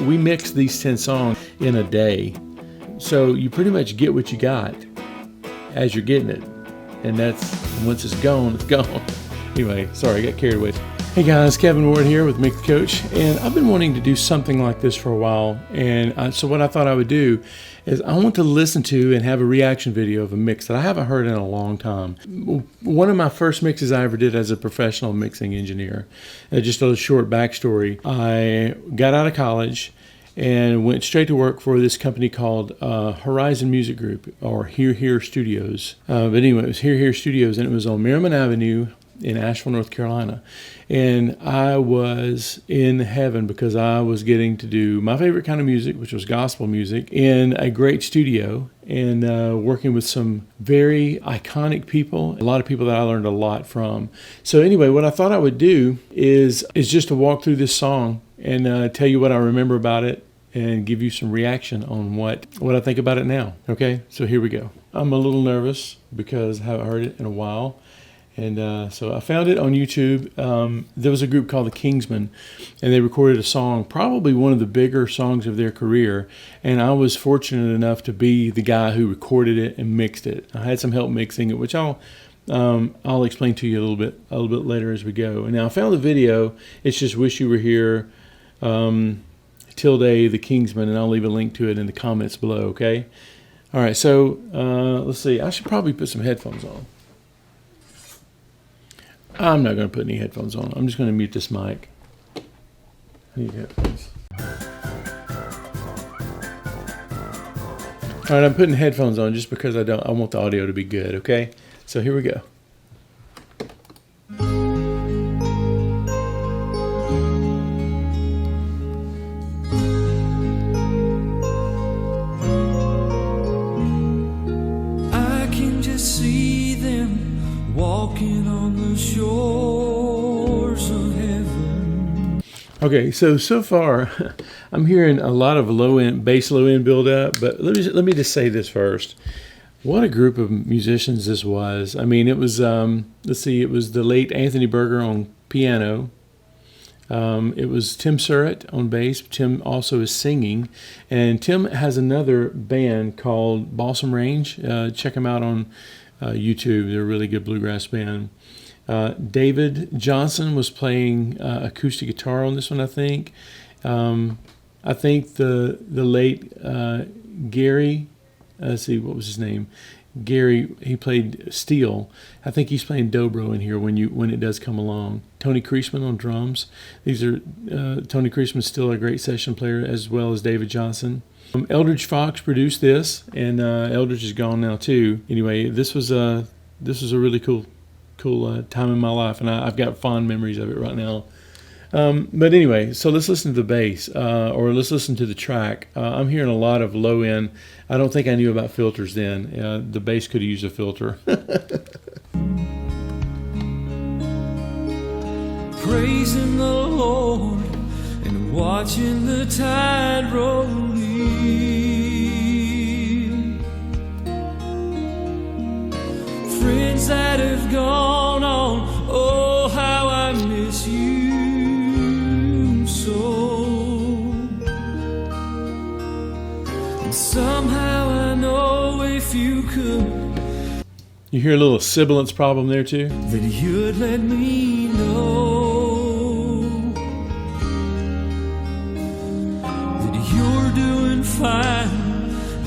we mixed these 10 songs in a day. So you pretty much get what you got as you're getting it. And that's, once it's gone, it's gone. Anyway, sorry, I got carried away. Hey guys, Kevin Ward here with MixCoach, and I've been wanting to do something like this for a while. And so what I thought I would do is I want to listen to and have a reaction video of a mix that I haven't heard in a long time. One of my first mixes I ever did as a professional mixing engineer. Just a short backstory. I got out of college and went straight to work for this company called Horizon Music Group, or Here Studios. But anyway, it was Here Studios, and it was on Merriman Avenue in Asheville, North Carolina. And I was in heaven because I was getting to do my favorite kind of music, which was gospel music, in a great studio and working with some very iconic people, a lot of people that I learned a lot from. So anyway, what I thought I would do is just to walk through this song and tell you what I remember about it and give you some reaction on what I think about it now. Okay, so here we go. I'm a little nervous because I haven't heard it in a while. And so I found it on YouTube. There was a group called the Kingsmen, and they recorded a song, probably one of the bigger songs of their career. And I was fortunate enough to be the guy who recorded it and mixed it. I had some help mixing it, which I'll explain to you a little bit later as we go. And now I found the video. It's just "Wish You Were Here," tilde the Kingsmen, and I'll leave a link to it in the comments below. Okay. All right. So let's see. I should probably put some headphones on. I'm not going to put any headphones on. I'm just going to mute this mic. I need headphones. All right, I'm putting headphones on just because I want the audio to be good, okay? So here we go. I can just see them walking on the shores of heaven. Okay, so far I'm hearing a lot of low end build up, but let me just say this first. What a group of musicians this was. I mean, it was it was the late Anthony Berger on piano. It was Tim Surratt on bass. Tim also is singing, and Tim has another band called Balsam Range. Check them out on YouTube. They're a really good bluegrass band. David Johnson was playing acoustic guitar on this one, I think. I think the late Gary, let's see, what was his name? Gary, he played steel. I think he's playing dobro in here when it does come along. Tony Kreisman on drums. These are Tony Kreisman's still a great session player, as well as David Johnson. Eldridge Fox produced this, and Eldridge is gone now too. Anyway, this was a really cool time in my life, and I've got fond memories of it right now. But anyway, so let's listen to the bass, or let's listen to the track. I'm hearing a lot of low end. I don't think I knew about filters then. The bass could have used a filter. Praising the Lord and watching the tide roll in. Friends that have gone on, oh how I miss you so. And somehow I know if you could, You hear a little sibilance problem there too? that you'd let me know that you're doing fine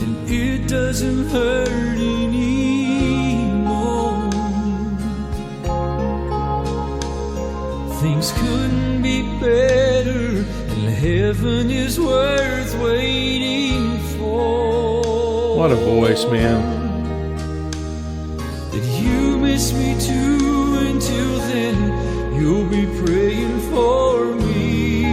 and it doesn't hurt anymore. Things couldn't be better and heaven is worth waiting for. What a voice, man. That you miss me too. Until then, you'll be praying for me.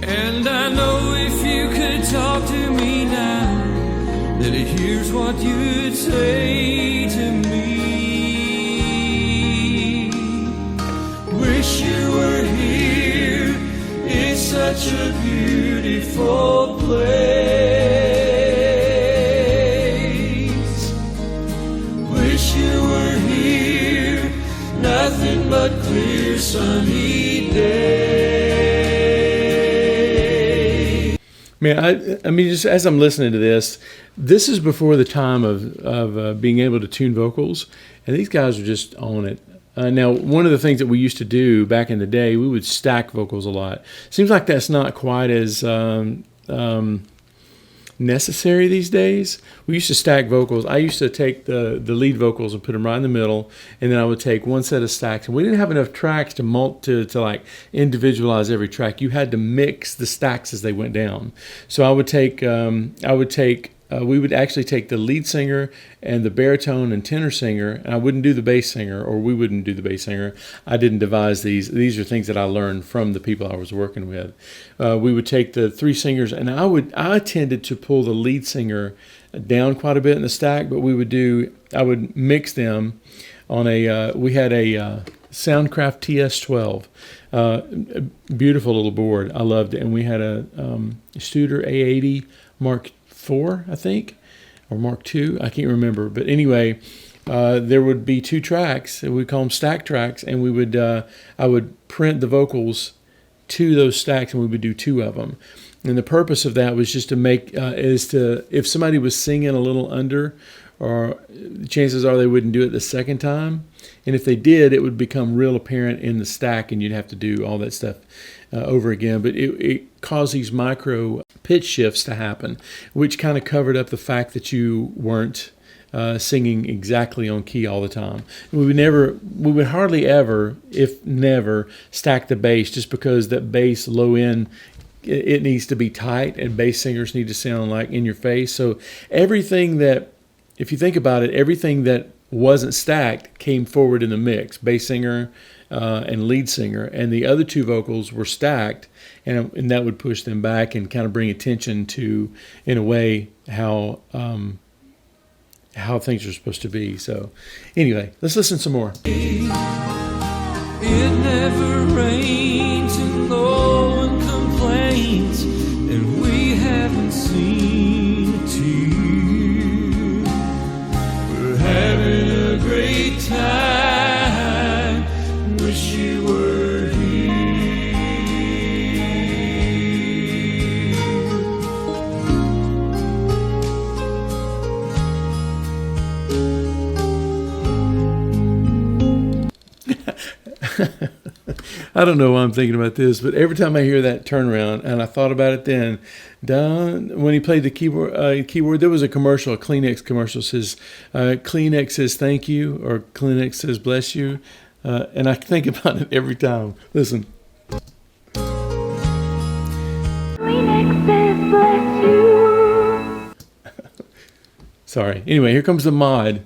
And I know if you could talk to me now, that here's what you'd say to me. Wish you were here. It's such a beautiful place. Nothing but clear sunny days. Man, I mean, just as I'm listening to this is before the time of being able to tune vocals, and these guys are just on it. Now, one of the things that we used to do back in the day, we would stack vocals a lot. Seems like that's not quite as necessary these days. We used to stack vocals. I used to take the lead vocals and put them right in the middle, and then I would take one set of stacks. And we didn't have enough tracks to like individualize every track. You had to mix the stacks as they went down. So we would actually take the lead singer and the baritone and tenor singer, and I wouldn't do the bass singer, or we wouldn't do the bass singer. I didn't devise these. These are things that I learned from the people I was working with. We would take the three singers, and I tended to pull the lead singer down quite a bit in the stack, but I would mix them on we had a Soundcraft TS12, a beautiful little board. I loved it, and we had a Studer A80 Mark IV, I think, or Mark II. I can't remember. But anyway, there would be two tracks, and we call them stack tracks, and I would print the vocals to those stacks, and we would do two of them. And the purpose of that was just to make if somebody was singing a little under, or chances are they wouldn't do it the second time. And if they did, it would become real apparent in the stack, and you'd have to do all that stuff over again. But it caused these micro pitch shifts to happen, which kind of covered up the fact that you weren't singing exactly on key all the time. We would hardly ever, if never, stack the bass, just because that bass low end, it needs to be tight, and bass singers need to sound like in your face. So everything that, if you think about it, everything that wasn't stacked came forward in the mix. Bass singer and lead singer, and the other two vocals were stacked, and that would push them back and kind of bring attention to, in a way, how things are supposed to be. So anyway, let's listen some more. It never rains and no one complains, and we haven't seen a tear. We're having a great time. Wish you were here. I don't know why I'm thinking about this, but every time I hear that turnaround, and I thought about it then, when he played the keyboard, there was a commercial, a Kleenex commercial, says, Kleenex says thank you, or Kleenex says bless you, and I think about it every time. Listen. Kleenex says bless you. Sorry. Anyway, here comes the mod.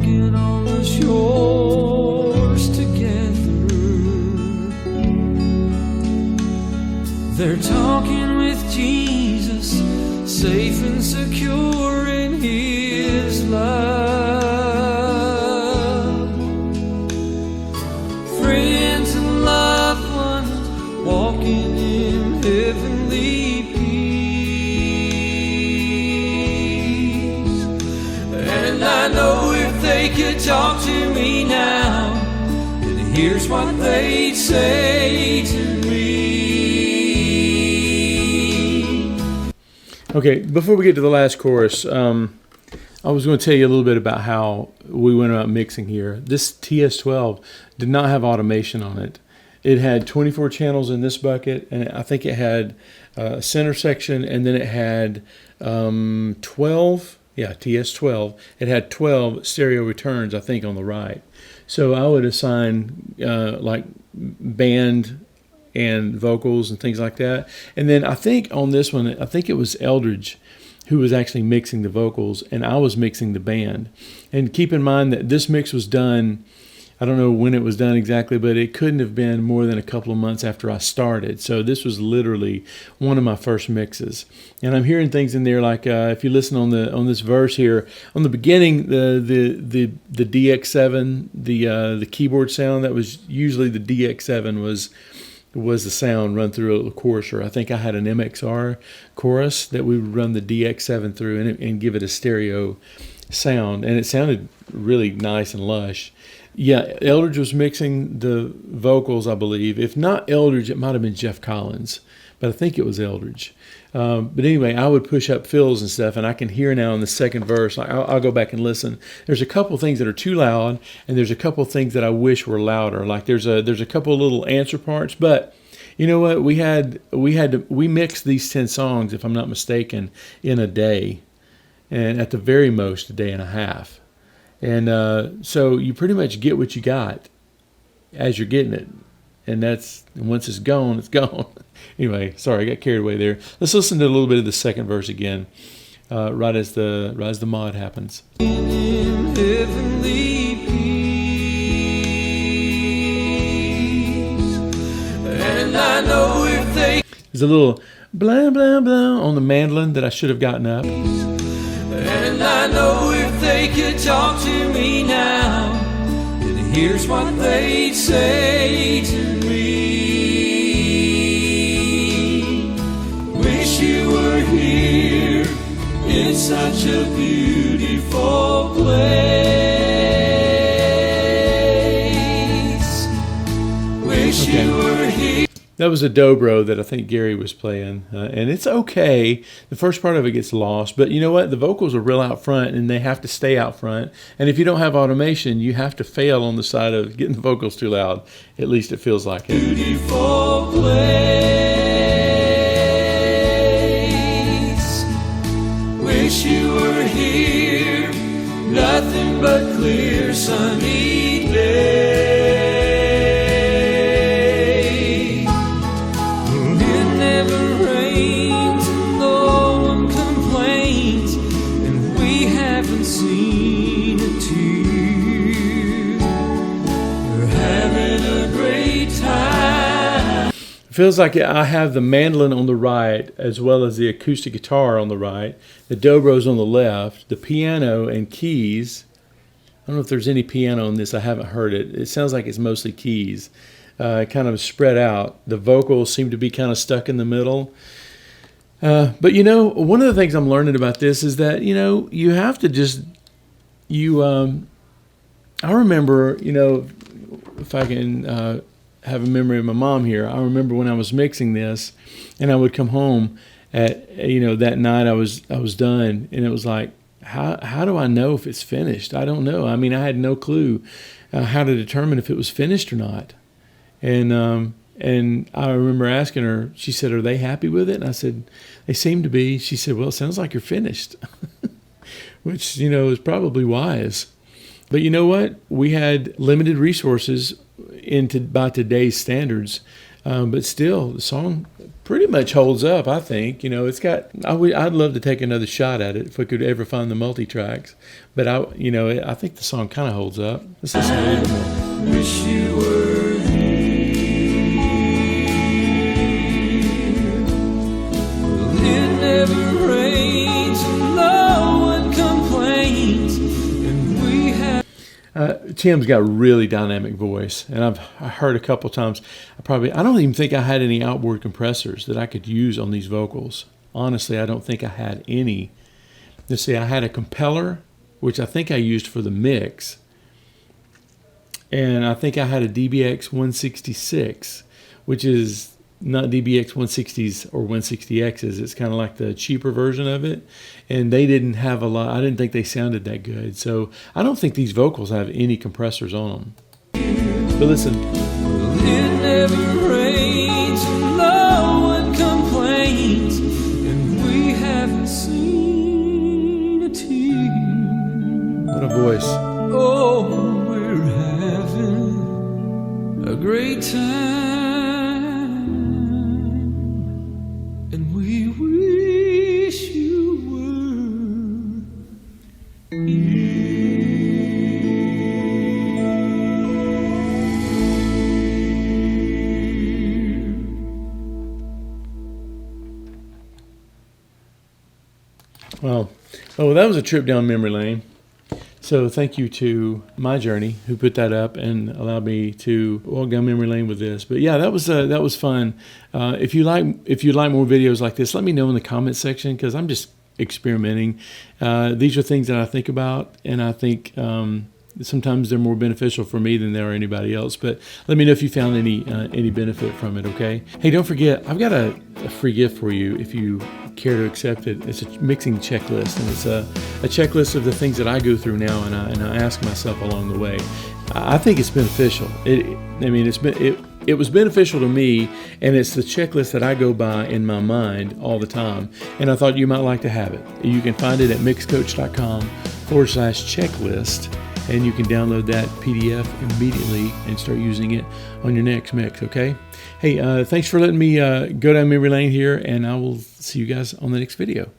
On the shores together, they're talking with Jesus, safe and secure in his love. Friends and loved ones walking in heavenly peace, and I know they could talk to me now, and here's what they'd say to me. Okay, before we get to the last chorus, I was going to tell you a little bit about how we went about mixing here. This TS12 did not have automation on it. It had 24 channels in this bucket, and I think it had a center section, and then it had 12. Yeah, TS12. It had 12 stereo returns, I think, on the right. So I would assign like band and vocals and things like that. And then I think on this one, I think it was Eldridge who was actually mixing the vocals, and I was mixing the band. And keep in mind that this mix was done, I don't know when it was done exactly, but it couldn't have been more than a couple of months after I started. So this was literally one of my first mixes. And I'm hearing things in there like if you listen on this verse here, on the beginning, the DX7, the keyboard sound, that was usually the DX7 was the sound run through a little choruser. I think I had an MXR chorus that we would run the DX7 through and give it a stereo sound, and it sounded really nice and lush. Yeah, Eldridge was mixing the vocals, I believe. If not Eldridge, it might have been Jeff Collins, but I think it was Eldridge. But anyway, I would push up fills and stuff, and I can hear now in the second verse. I'll go back and listen. There's a couple things that are too loud, and there's a couple things that I wish were louder. Like there's a couple little answer parts, but you know what? We mixed these 10 songs, if I'm not mistaken, in a day, and at the very most a day and a half. And so you pretty much get what you got as you're getting it. And once it's gone, it's gone. Anyway, sorry, I got carried away there. Let's listen to a little bit of the second verse again, right as the mod happens. In heavenly peace, and I know if they There's a little blah, blah, blah on the mandolin that I should have gotten up. And I know if they could talk to me now, then here's what they'd say to me. Wish you were here in such a beautiful place. Wish you were here. That was a dobro that I think Gary was playing, and it's okay. The first part of it gets lost, but you know what? The vocals are real out front, and they have to stay out front. And if you don't have automation, you have to fail on the side of getting the vocals too loud. At least it feels like it. Beautiful place. Wish you were here. Nothing but clear sunny days. Feels like I have the mandolin on the right as well as the acoustic guitar on the right, the dobro's on the left, the piano and keys. I don't know if there's any piano on this. I haven't heard it. It sounds like it's mostly keys, kind of spread out. The vocals seem to be kind of stuck in the middle. But you know, one of the things I'm learning about this is that, you know, you have to just, I remember, you know, if I can have a memory of my mom here, I remember when I was mixing this, and I would come home at, you know, that night I was done, and it was like, how do I know if it's finished? I don't know. I mean, I had no clue how to determine if it was finished or not. And I remember asking her, she said, "Are they happy with it?" And I said, "They seem to be." She said, "Well, it sounds like you're finished," which, you know, is probably wise. But you know what? We had limited resources by today's standards, but still, the song pretty much holds up. I think, you know, it's got. I'd love to take another shot at it if we could ever find the multi-tracks. But I think the song kind of holds up. Let's listen a little bit more. Wish you were here. Well, it never rains and no one complains, and we have. Tim's got a really dynamic voice, and I heard a couple times. I don't even think I had any outboard compressors that I could use on these vocals. Honestly, I don't think I had any. Let's see, I had a compeller, which I think I used for the mix, and I think I had a DBX 166, which is not DBX 160s or 160Xs. It's kind of like the cheaper version of it. And they didn't have a lot. I didn't think they sounded that good. So I don't think these vocals have any compressors on them. But listen. It never rains and no one complains, and we haven't seen a tear. What a voice. Oh, we're having a great time. And we wish you were here. Well, that was a trip down memory lane. So thank you to My Journey who put that up and allowed me to walk down memory lane with this. But yeah, that was fun. If you'd like more videos like this, let me know in the comment section, because I'm just experimenting. These are things that I think about, and I think sometimes they're more beneficial for me than they are anybody else. But let me know if you found any benefit from it, okay? Hey, don't forget, I've got a free gift for you if you care to accept it. It's a mixing checklist, and it's a checklist of the things that I go through now, and I ask myself along the way. I think it's beneficial. It was beneficial to me, and it's the checklist that I go by in my mind all the time, and I thought you might like to have it. You can find it at mixcoach.com/checklist, and you can download that PDF immediately and start using it on your next mix, okay? Hey, thanks for letting me go down memory lane here, and I will see you guys on the next video.